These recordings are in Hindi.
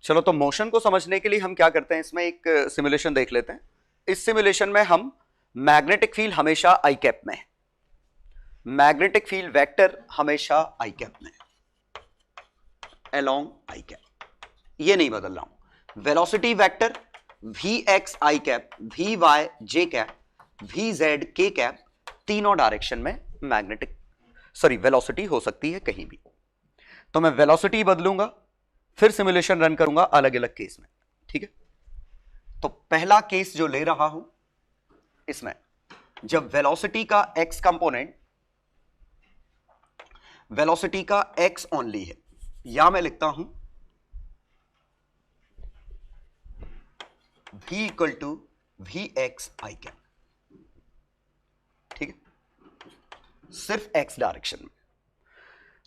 चलो तो मोशन को समझने के लिए हम क्या करते हैं, इसमें एक सिमुलेशन देख लेते हैं। इस सिमुलेशन में हम मैग्नेटिक फील्ड हमेशा आई कैप में है, मैग्नेटिक फील्ड वेक्टर हमेशा आई कैप में है, अलोंग आई कैप, ये नहीं बदल रहा हूं। Velocity vector V X I cap, V Y J cap, V Z K cap, तीनों डायरेक्शन में मैग्नेटिक वेलोसिटी हो सकती है कहीं भी। तो मैं वेलोसिटी बदलूंगा, फिर सिमुलेशन रन करूंगा अलग अलग केस में, ठीक है। तो पहला केस जो ले रहा हूं, इसमें जब वेलोसिटी का एक्स कंपोनेंट वेलोसिटी का एक्स ओनली है, या मैं लिखता हूं v equal to V X I cap, ठीक है, सिर्फ एक्स डायरेक्शन में।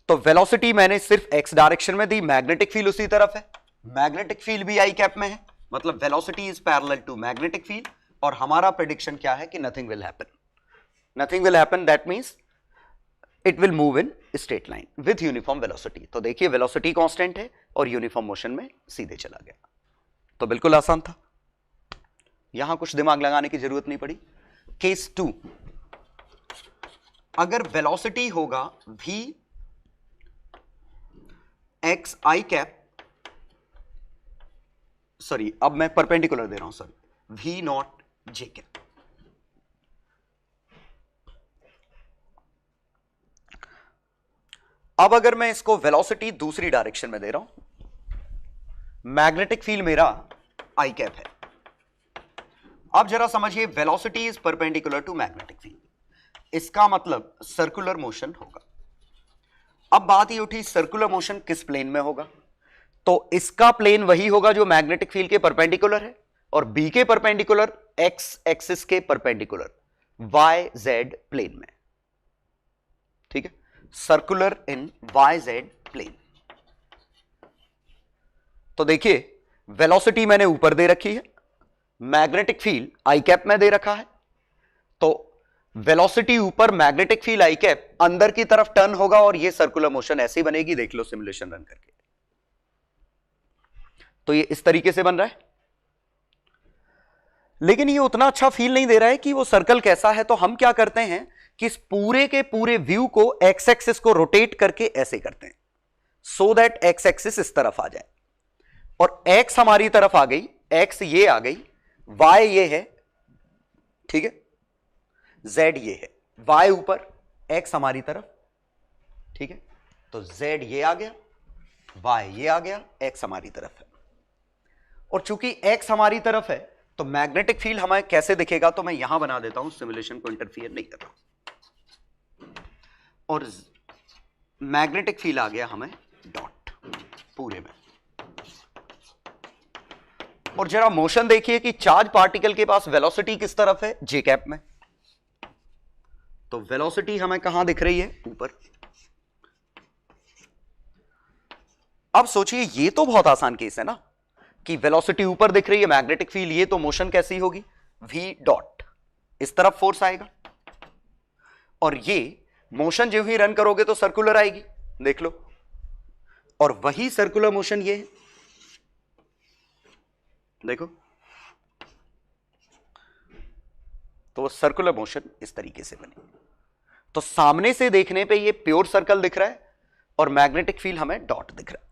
तो वेलोसिटी मैंने सिर्फ एक्स डायरेक्शन में दी, मैग्नेटिक फील्ड उसी तरफ है, मैग्नेटिक फील्ड भी आई कैप में है, मतलब velocity is parallel to magnetic field. और हमारा प्रेडिक्शन क्या है कि nothing will happen, nothing will happen, that means it will move in straight line with uniform velocity. तो देखिए वेलोसिटी कांस्टेंट है और यूनिफॉर्म मोशन में सीधे चला गया। तो बिल्कुल आसान था, यहां कुछ दिमाग लगाने की जरूरत नहीं पड़ी। केस 2, अगर वेलोसिटी होगा v x I cap, sorry अब मैं परपेंडिकुलर दे रहा हूं, sorry, v not J cap. अब अगर मैं इसको वेलोसिटी दूसरी डायरेक्शन में दे रहा हूं, मैग्नेटिक फील्ड मेरा आई कैप है। अब जरा समझिए, velocity is perpendicular to magnetic field, इसका मतलब सर्कुलर मोशन होगा। अब बात ये उठी सर्कुलर मोशन किस प्लेन में होगा, तो इसका प्लेन वही होगा जो मैग्नेटिक फील्ड के परपेंडिकुलर है, और बी के परपेंडिकुलर एक्स एक्सिस के परपेंडिकुलर वाई जेड प्लेन में, ठीक है, circular in Y Z plane. तो देखिए वेलोसिटी मैंने ऊपर दे रखी है, मैग्नेटिक फील्ड आई कैप में दे रखा है, तो वेलोसिटी ऊपर, मैग्नेटिक फील्ड आई कैप, अंदर की तरफ टर्न होगा और ये सर्कुलर मोशन ऐसी बनेगी, देख लो सिमुलेशन रन करके। तो ये इस तरीके से बन रहा है, लेकिन ये उतना अच्छा फील नहीं दे रहा है कि वो सर्कल कैसा है। तो हम क्या करते हैं कि इस पूरे के पूरे व्यू को एक्स एक्सिस को रोटेट करके ऐसे करते हैं, सो दैट एक्स एक्सिस इस तरफ आ जाए, और एक्स हमारी तरफ आ गई, एक्स ये आ गई, वाई ये है, ठीक है, जेड ये है, वाई ऊपर, एक्स हमारी तरफ, ठीक है, तो जेड ये आ गया, वाई ये आ गया, एक्स हमारी तरफ है। और चूंकि एक्स हमारी तरफ है तो मैग्नेटिक फील्ड हमें कैसे दिखेगा, तो मैं यहां बना देता हूं, सिमुलेशन को इंटरफियर नहीं कर रहा, और मैग्नेटिक फील्ड आ गया हमें डॉट पूरे में। और जरा मोशन देखिए कि चार्ज पार्टिकल के पास वेलोसिटी किस तरफ है, जे कैप में, तो वेलोसिटी हमें कहां दिख रही है, ऊपर। अब सोचिए ये तो बहुत आसान केस है ना, कि वेलोसिटी ऊपर दिख रही है, मैग्नेटिक फील्ड ये, तो मोशन कैसी होगी, v डॉट, इस तरफ फोर्स आएगा, और ये मोशन जो ही रन करोगे तो सर्कुलर आएगी, देख लो, और वही सर्कुलर मोशन ये है, देखो, तो सर्कुलर मोशन इस तरीके से बने। तो सामने से देखने पे ये प्योर सर्कल दिख रहा है और मैग्नेटिक फील्ड हमें डॉट दिख रहा है,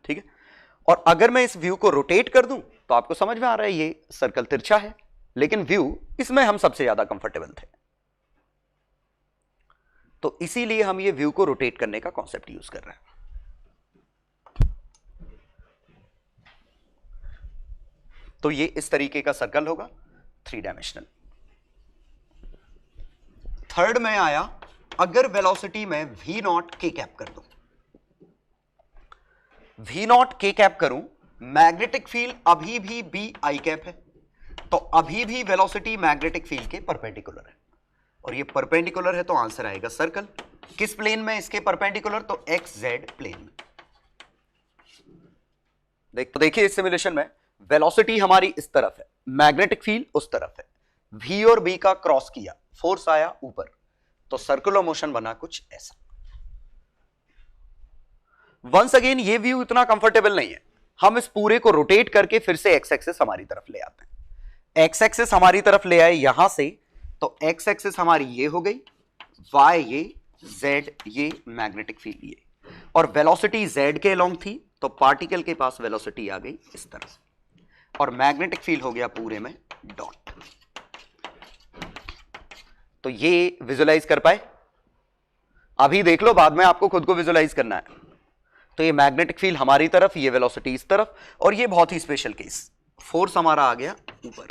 ठीक है। और अगर मैं इस व्यू को रोटेट कर दूं तो आपको समझ में आ रहा है ये सर्कल तिरछा है, लेकिन व्यू इसमें हम सबसे ज्यादा कंफर्टेबल थे, तो इसीलिए हम ये व्यू को रोटेट करने का कॉन्सेप्ट यूज कर रहे हैं। तो ये इस तरीके का सर्कल होगा, 3 डायमेंशनल। थर्ड में आया, अगर वेलोसिटी में v नॉट के कैप कर दूं, v नॉट के कैप करूं, मैग्नेटिक फील्ड अभी भी b आई कैप है, तो अभी भी वेलोसिटी मैग्नेटिक फील्ड के परपेंडिकुलर है, और ये परपेंडिकुलर है तो आंसर आएगा सर्कल। किस प्लेन में इसके परपेंडिकुलर, तो एक्स जेड प्लेन में। देखिए इस सिमुलेशन में वेलोसिटी हमारी इस तरफ है, मैग्नेटिक फील्ड उस तरफ है, v और b का क्रॉस किया, फोर्स आया ऊपर, तो सर्कुलर मोशन बना कुछ ऐसा। वंस अगेन ये व्यू इतना कंफर्टेबल नहीं है, हम इस पूरे को रोटेट करके फिर से एक्स एक्सिस हमारी तरफ ले आते हैं। एक्स एक्सिस हमारी तरफ ले आए यहां से, तो एक्स एक्सिस हमारी ये हो गई, वाई ये, जेड ये, मैग्नेटिक फील्ड ये, और वेलोसिटी जेड के अलोंग थी, तो पार्टिकल के पास वेलोसिटी आ गई इस तरह से, और मैग्नेटिक फील्ड हो गया पूरे में डॉट। तो ये विजुलाइज कर पाए? अभी देख लो, बाद में आपको खुद को विजुलाइज करना है। तो ये मैग्नेटिक फील्ड हमारी तरफ, ये वेलोसिटी इस तरफ, और ये बहुत ही स्पेशल केस, फोर्स हमारा आ गया ऊपर,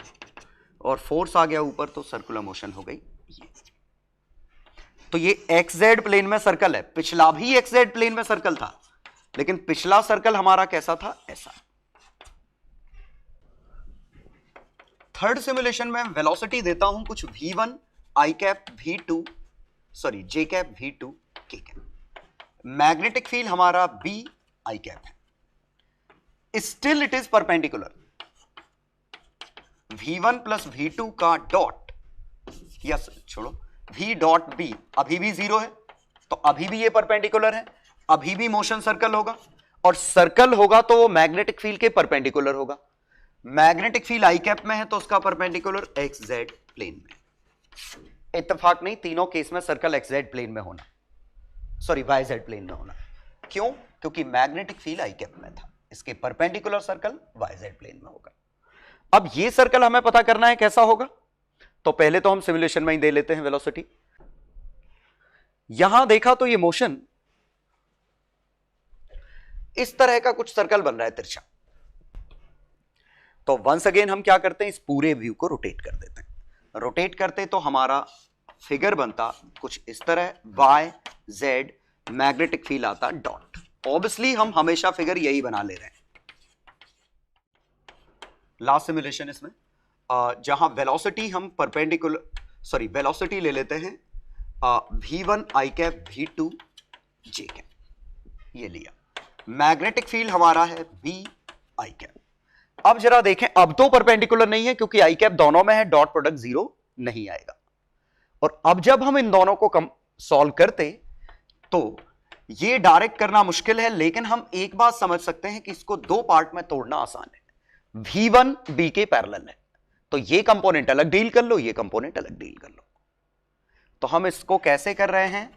और फोर्स आ गया ऊपर तो सर्कुलर मोशन हो गई ये। तो ये एक्स जेड प्लेन में सर्कल है, पिछला भी एक्स जेड प्लेन में सर्कल था, लेकिन पिछला सर्कल हमारा कैसा था, ऐसा। थर्ड सिमुलेशन में वेलोसिटी देता हूं कुछ v1 i cap v2 sorry j cap v2 k cap, magnetic field हमारा b i कैप है, still it is perpendicular. v1 plus v2 का डॉट, यस छोड़ो, v डॉट b अभी भी 0 है, तो अभी भी ये परपेंडिकुलर है, अभी भी मोशन सर्कल होगा, और सर्कल होगा तो वो मैग्नेटिक फील्ड के परपेंडिकुलर होगा। मैग्नेटिक फील्ड आई कैप में है तो उसका परपेंडिकुलर एक्स जेड प्लेन में। इत्तेफाक नहीं, तीनों केस में सर्कल एक्स जेड प्लेन में होना, सॉरी वाई जेड प्लेन में होना। क्यों? क्योंकि मैग्नेटिक फील्ड आई कैप में था, इसके perpendicular circle Y Z plane में होगा। अब ये सर्कल हमें पता करना है कैसा होगा, तो पहले तो हम सिमुलेशन में ही दे लेते हैं वेलोसिटी। यहां देखा तो ये मोशन इस तरह का कुछ सर्कल बन रहा है तिरछा, तो वंस अगेन हम क्या करते हैं, इस पूरे व्यू को रोटेट कर देते हैं। रोटेट करते तो हमारा फिगर बनता कुछ इस तरह, वाई जेड, मैग्नेटिक फील्ड आता डॉट। ऑब्वियसली हम हमेशा फिगर यही बना ले रहे हैं। लास्ट सिमुलेशन इसमें जहां वेलोसिटी हम परपेंडिकुलर, सॉरी वेलोसिटी ले लेते हैं v1 i cap v2 j cap, ये लिया। मैग्नेटिक फील्ड हमारा है b i कैप। अब जरा देखें, अब तो परपेंडिकुलर नहीं है क्योंकि आई कैप दोनों में है, डॉट प्रोडक्ट 0 नहीं आएगा। और अब जब हम इन दोनों को सॉल्व करते तो ये डायरेक्ट करना मुश्किल है, लेकिन हम एक बात समझ सकते हैं कि इसको दो पार्ट में तोड़ना आसान है। v1 b के पैरेलल है, तो ये कंपोनेंट अलग डील कर लो, ये कंपोनेंट अलग डील कर लो। तो हम इसको कैसे कर रहे हैं,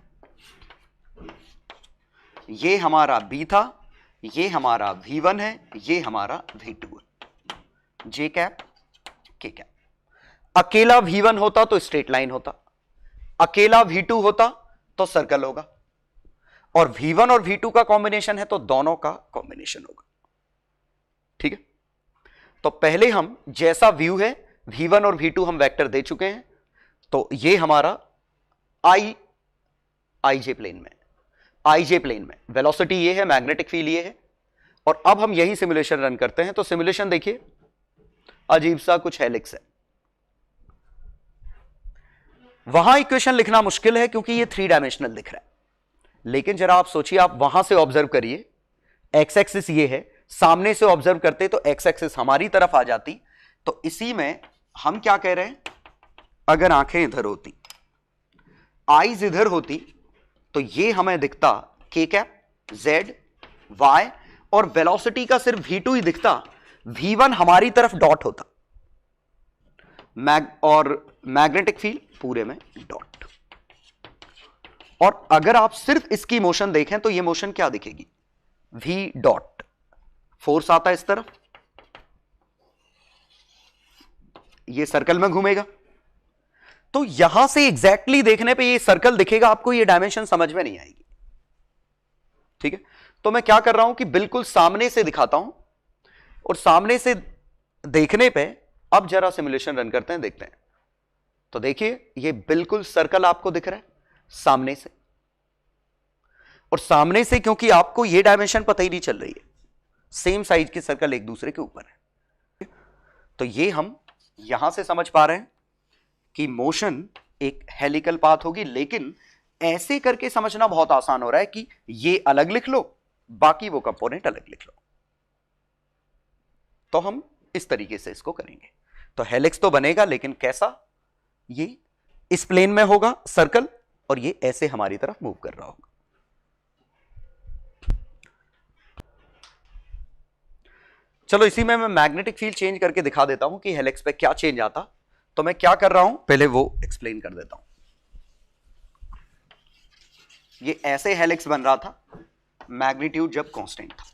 ये हमारा b था, ये हमारा v1 है, ये हमारा v2 है, j कैप k कैप। अकेला v1 होता तो स्ट्रेट लाइन होता, अकेला v2 होता तो सर्कल होगा, और v1 और v2 का कॉम्बिनेशन है तो दोनों का कॉम्बिनेशन होगा। ठीक है, तो पहले हम जैसा व्यू है v1 और v2 हम वेक्टर दे चुके हैं, तो ये हमारा ij प्लेन में, ij प्लेन में वेलोसिटी ये है, मैग्नेटिक फील्ड ये है, और अब हम यही सिमुलेशन रन करते हैं। तो सिमुलेशन देखिए, अजीब सा कुछ हेलिक्स है, वहां इक्वेशन लिखना मुश्किल है क्योंकि ये 3 डायमेंशनल दिख रहा है, लेकिन जरा आप सोचिए, आप वहां से ऑब्जर्व करिए, एक्स एक्सिस ये है, सामने से ऑब्जर्व करते तो एक्स एक्सिस हमारी तरफ आ जाती। तो इसी में हम क्या कह रहे हैं, अगर आंखें इधर होती, आईज इधर होती, तो ये हमें दिखता k कैप, z, y, और वेलोसिटी का सिर्फ v2 ही दिखता, v1 हमारी तरफ डॉट होता, और मैग्नेटिक फील्ड पूरे में डॉट। और अगर आप सिर्फ इसकी मोशन देखें तो ये मोशन क्या दिखेगी, v डॉट, फोर्स आता है इस तरफ, ये सर्कल में घूमेगा, तो यहां से एग्जैक्टली देखने पे ये सर्कल दिखेगा आपको, ये डायमेंशन समझ में नहीं आएगी। ठीक है, तो मैं क्या कर रहा हूं कि बिल्कुल सामने से दिखाता हूं, और सामने से देखने पे अब जरा सिमुलेशन रन करते हैं, देखते हैं। तो देखिए, ये बिल्कुल सर्कल आपको दिख रहा है सामने से, और सामने से क्योंकि आपको ये डायमेंशन पता ही नहीं चल रही है, सेम साइज के सर्कल एक दूसरे के ऊपर है, तो ये हम यहां से समझ पा रहे हैं कि मोशन एक हेलिकल पाथ होगी। लेकिन ऐसे करके समझना बहुत आसान हो रहा है कि ये अलग लिख लो, बाकी वो कंपोनेंट अलग लिख लो। तो हम इस तरीके से इसको करेंगे, तो हेलिक्स तो बनेगा, लेकिन कैसा, ये इस प्लेन में होगा सर्कल, और ये ऐसे हमारी तरफ मूव कर रहा होगा। चलो इसी में मैं मैग्नेटिक फील्ड चेंज करके दिखा देता हूं कि हेलिक्स पे क्या चेंज आता। तो मैं क्या कर रहा हूं, पहले वो एक्सप्लेन कर देता हूं। ये ऐसे हेलिक्स बन रहा था, मैग्नीट्यूड जब कांस्टेंट था।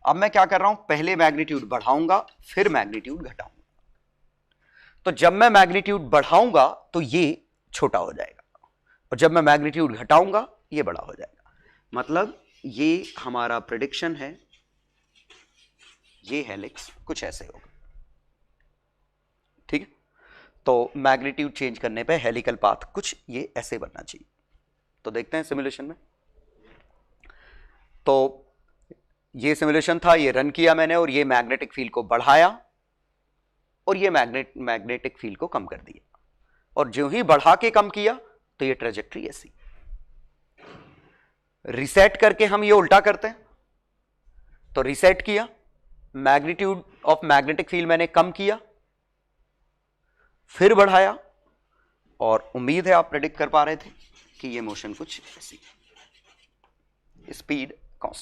अब मैं क्या कर रहा हूं, पहले मैग्नीट्यूड बढ़ाऊंगा फिर मैग्नीट्यूड घटाऊंगा। तो जब मैं मैग्नीट्यूड बढ़ाऊंगा तो ये छोटा हो जाएगा, और जब मैं मैग्नीट्यूड घटाऊंगा ये बड़ा हो जाएगा। मतलब ये हमारा प्रेडिक्शन है, ये हेलिक्स कुछ ऐसे होगा। ठीक है, तो मैग्नीट्यूड चेंज करने पे हेलिकल पाथ कुछ ये ऐसे बनना चाहिए। तो देखते हैं सिमुलेशन में। तो ये सिमुलेशन था, ये रन किया मैंने, और ये मैग्नेटिक फील्ड को बढ़ाया और ये मैग्नेटिक फील्ड को कम कर दिया, और जो ही बढ़ा के कम किया तो ये ट्रेजेक्ट्री ऐसी। रिसेट करके हम ये उल्टा करते हैं। तो रिसेट किया, मैग्नीट्यूड ऑफ मैग्नेटिक फील्ड मैंने कम किया, फिर बढ़ाया, और उम्मीद है आप प्रेडिक्ट कर पा रहे थे कि ये मोशन कुछ ऐसी, स्पीड कांस्टेंट।